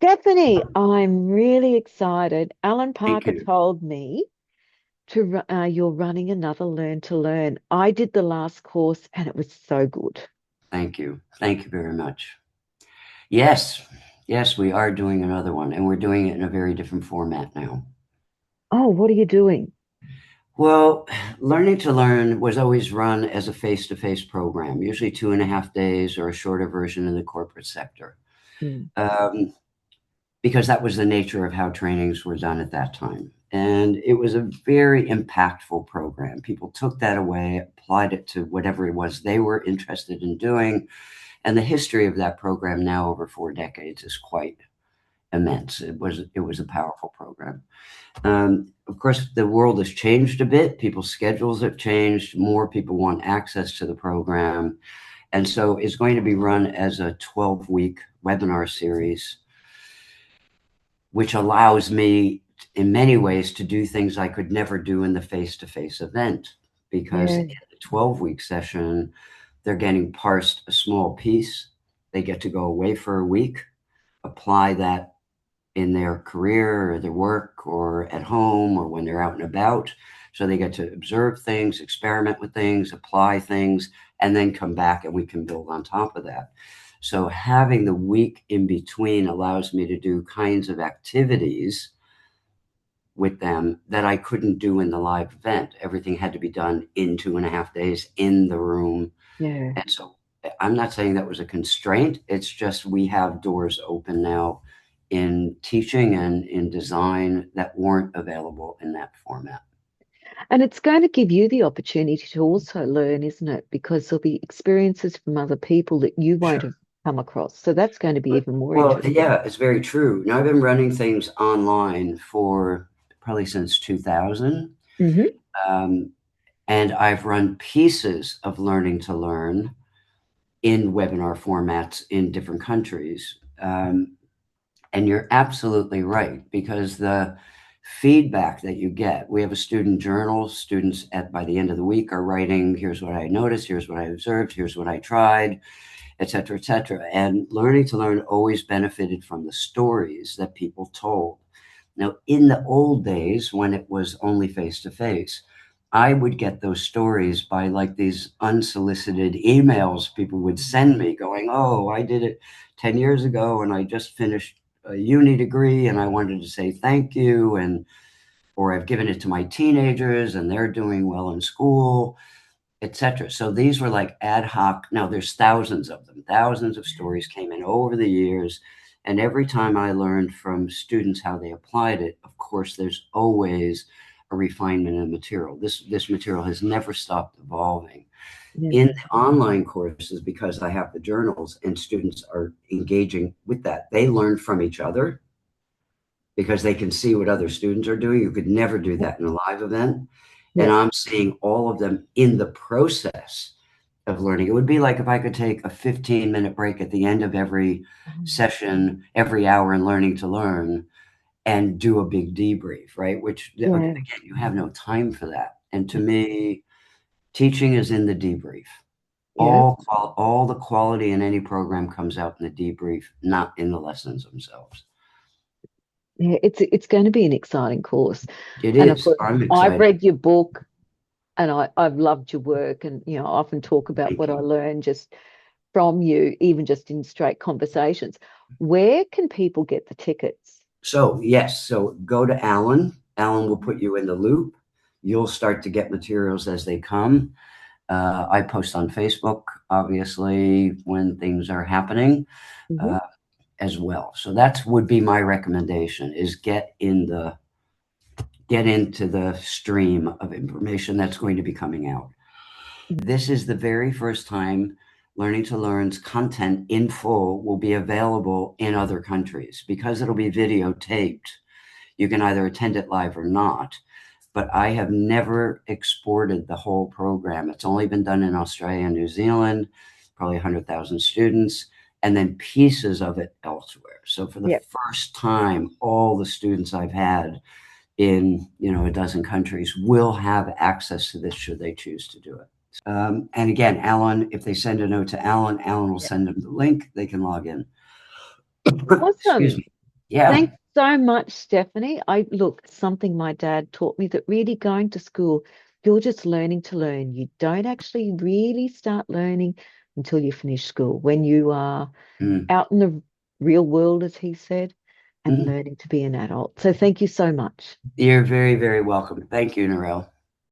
Stephanie, I'm really excited. Alan Thank Parker you. told me you're running another Learn to Learn. I did the last course and it was so good. Thank you. Thank you very much. Yes, yes, we are doing another one, and we're doing it in a very different format now. Oh, what are you doing? Well, Learning to Learn was always run as a face-to-face program, usually 2.5 days or a shorter version in the corporate sector, Mm, um, because that was the nature of how trainings were done at that time. And it was a very impactful program. People took that away, applied it to whatever it was they were interested in doing. And the history of that program now over 4 decades is quite immense. It was a powerful program. Of course, the world has changed a bit. People's schedules have changed. More people want access to the program. And so it's going to be run as a 12-week webinar series, which allows me in many ways to do things I could never do in the face-to-face event. Because in yeah, the 12-week session, they're getting parsed a small piece. They get to go away for a week, apply that in their career or their work or at home or when they're out and about. So they get to observe things, experiment with things, apply things, and then come back and we can build on top of that. So having the week in between allows me to do kinds of activities with them that I couldn't do in the live event. Everything had to be done in 2.5 days in the room. yeah. And so I'm not saying that was a constraint. It's just we have doors open now in teaching and in design that weren't available in that format. And it's going to give you the opportunity to also learn, isn't it? Because there'll be experiences from other people that you won't Sure. have come across. So that's going to be even more Well, interesting. yeah, it's very true. Now, I've been running things online for probably since 2000. Hmm. Um, and I've run pieces of Learning to Learn in webinar formats in different countries. And you're absolutely right, because the feedback that you get, we have a student journal. Students at by the end of the week are writing, here's what I noticed, here's what I observed, here's what I tried, et cetera, et cetera. And Learning to Learn always benefited from the stories that people told. Now, in the old days, when it was only face to face, I would get those stories by like these unsolicited emails people would send me going, oh, I did it 10 years ago and I just finished a uni degree and I wanted to say thank you. And, or I've given it to my teenagers and they're doing well in school, etc. So these were like ad hoc. Now there's thousands of them. Thousands of stories came in over the years, and every time I learned from students how they applied it, of course, there's always a refinement in the material. This material has never stopped evolving. Yeah. In the online courses, because I have the journals and students are engaging with that, they learn from each other because they can see what other students are doing. You could never do that in a live event. And Yeah. I'm seeing all of them in the process of learning. It would be like if I could take a 15-minute break at the end of every session, every hour in Learning to Learn, and do a big debrief, right? Which, again, Yeah. you have no time for that. And to me, teaching is in the debrief. Yeah. All the quality in any program comes out in the debrief, not in the lessons themselves. Yeah. It's going to be an exciting course. It And of is. course, I'm I've excited. read your book and I've loved your work and I often talk about Thank what I you. learned just from you, even just in straight conversations. Where can people get the tickets? So, yes, so go to Allan. Allan will Mhm. put you in the loop. You'll start to get materials as they come. I post on Facebook, obviously, when things are happening Mhm. uh, as well. So that would be my recommendation: is get into the stream of information that's going to be coming out. This is the very first time Learning to Learn's content in full will be available in other countries because it'll be videotaped. You can either attend it live or not. But I have never exported the whole program. It's only been done in Australia and New Zealand, probably 100,000 students, and then pieces of it elsewhere. So for the Yep. first time, all the students I've had in a dozen countries will have access to this should they choose to do it. And again, Alan, if they send a note to Alan, Alan will Yep. send them the link. They can log in. Excuse Awesome. me. Yeah. Thanks so much, Stephanie. I look, something my dad taught me that really going to school, you're just learning to learn. You don't actually really start learning until you finish school, when you are Mm. out in the real world, as he said, and Mm. learning to be an adult. So thank you so much. You're very, very welcome. Thank you, Narelle.